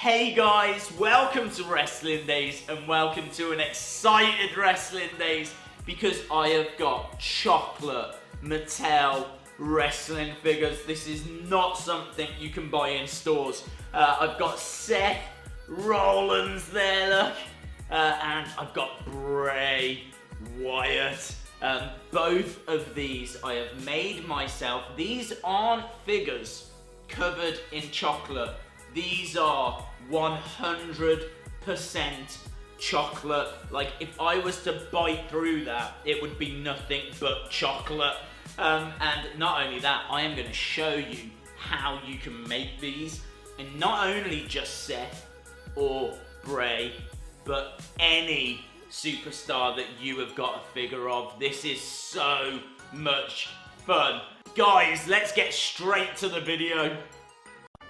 Hey guys, welcome to Wrestling Daze and welcome to an excited Wrestling Daze because I have got chocolate Mattel wrestling figures. This is not something you can buy in stores. I've got Seth Rollins there, look, and I've got Bray Wyatt. Both of these I have made myself. These aren't figures covered in chocolate. These are 100% chocolate. Like, if I was to bite through that, it would be nothing but chocolate. And not only that, I am going to show you how you can make these. And not only just Seth or Bray, but any superstar that you have got a figure of. This is so much fun. Guys, let's get straight to the video.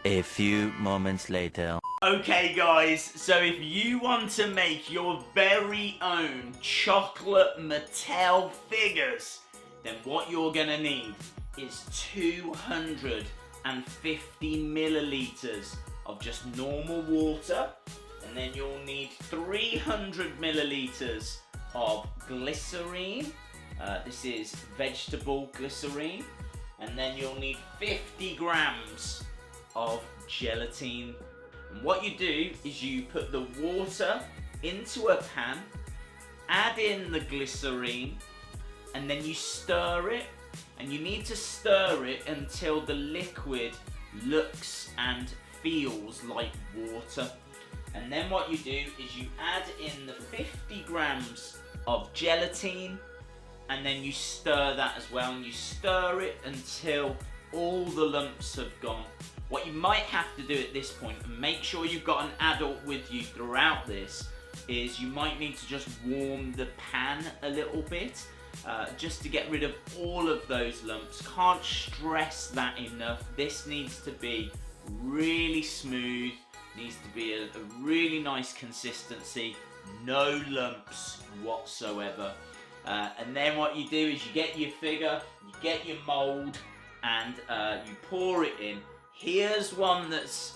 A few moments later. Okay guys, so if you want to make your very own chocolate Mattel figures, then what you're gonna need is 250 milliliters of just normal water, and then you'll need 300 milliliters of glycerine. This is vegetable glycerine, and then you'll need 50 grams of gelatine. And what you do is you put the water into a pan, add in the glycerine, and then you stir it, and you need to stir it until the liquid looks and feels like water. And then what you do is you add in the 50 grams of gelatine, and then you stir that as well, and you stir it until all the lumps have gone. What you might have to do at this point, and make sure you've got an adult with you throughout this, is you might need to just warm the pan a little bit, just to get rid of all of those lumps. Can't stress that enough. This needs to be really smooth, needs to be a really nice consistency, no lumps whatsoever. And then what you do is you get your figure, you get your mould, and you pour it in. Here's one that's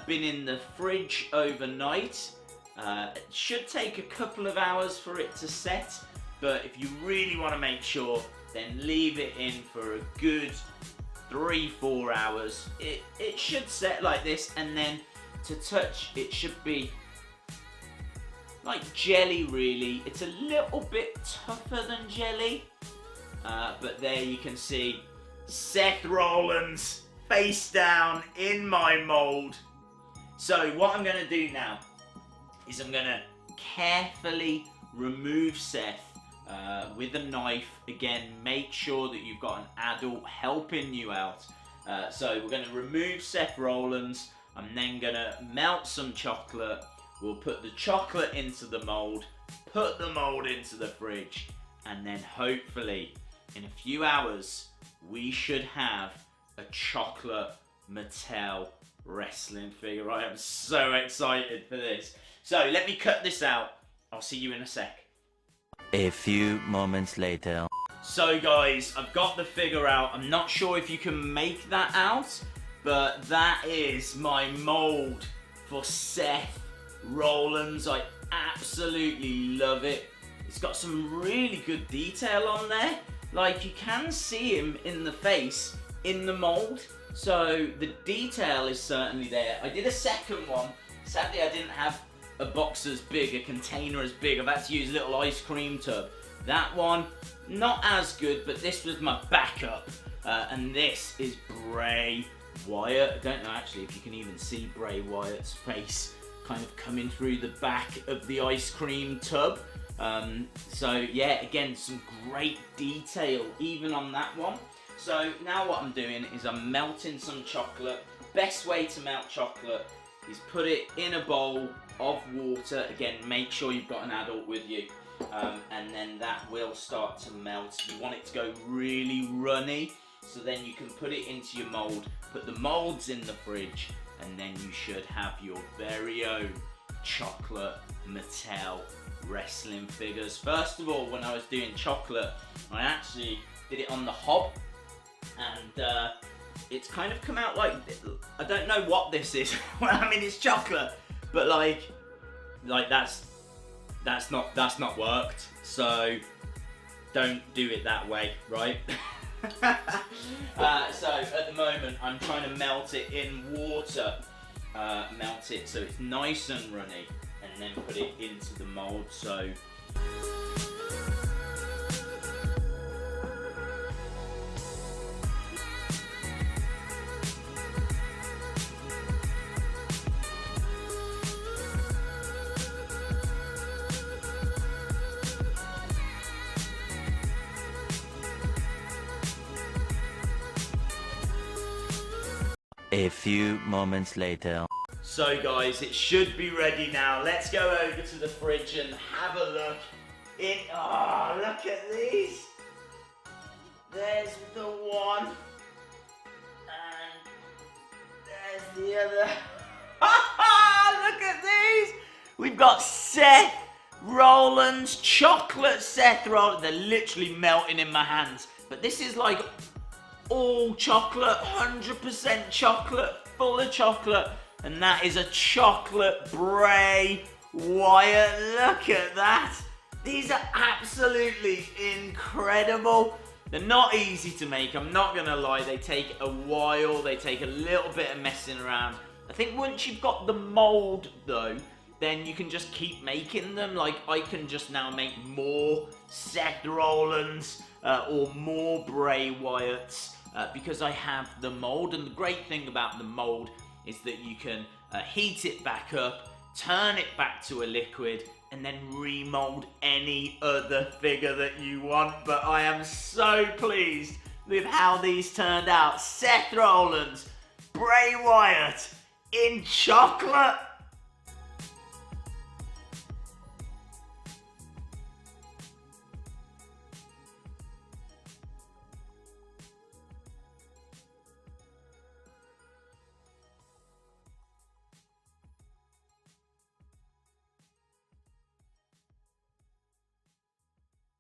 been in the fridge overnight. It should take a couple of hours for it to set, but if you really want to make sure, then leave it in for a good 3-4 hours. It should set like this, and then to touch, it should be like jelly really. It's a little bit tougher than jelly, but there you can see Seth Rollins face down in my mould. So what I'm going to do now is I'm going to carefully remove Seth with a knife. Again, make sure that you've got an adult helping you out. So we're going to remove Seth Rollins. I'm then going to melt some chocolate. We'll put the chocolate into the mould, put the mould into the fridge, and then hopefully in a few hours we should have a chocolate Mattel wrestling figure. I am so excited for this. So let me cut this out. I'll see you in a sec. A few moments later. So guys, I've got the figure out. I'm not sure if you can make that out, but that is my mould for Seth Rollins. I absolutely love it. It's got some really good detail on there. Like, you can see him in the face in the mould, so the detail is certainly there. I did a second one. Sadly, I didn't have a box as big, a container as big. I've had to use a little ice cream tub. That one, not as good, but this was my backup. And this is Bray Wyatt. I don't know actually if you can even see Bray Wyatt's face kind of coming through the back of the ice cream tub. So yeah, again, some great detail even on that one. So now what I'm doing is I'm melting some chocolate. Best way to melt chocolate is put it in a bowl of water. Again, make sure you've got an adult with you, and then that will start to melt. You want it to go really runny, so then you can put it into your mould, put the moulds in the fridge, and then you should have your very own chocolate Mattel wrestling figures. First of all, when I was doing chocolate, I actually did it on the hob, and it's kind of come out like, I don't know what this is. Well, I mean, it's chocolate, but like that's not worked. So don't do it that way, right? So at the moment, I'm trying to melt it in water. Melt it so it's nice and runny, and then put it into the mould. So A few moments later. So guys, it should be ready now. Let's go over to the fridge and have a look. Oh, look at these. There's the one. And there's the other. Look at these. We've got Seth Rollins, chocolate Seth Rollins. They're literally melting in my hands. But this is like all chocolate, 100% chocolate, full of chocolate. And that is a chocolate Bray Wyatt. Look at that. These are absolutely incredible. They're not easy to make, I'm not gonna lie. They take a while, they take a little bit of messing around. I think once you've got the mold though, then you can just keep making them. Like, I can just now make more Seth Rollins or more Bray Wyatts because I have the mold. And the great thing about the mold is that you can heat it back up, turn it back to a liquid, and then remold any other figure that you want. But I am so pleased with how these turned out. Seth Rollins, Bray Wyatt in chocolate.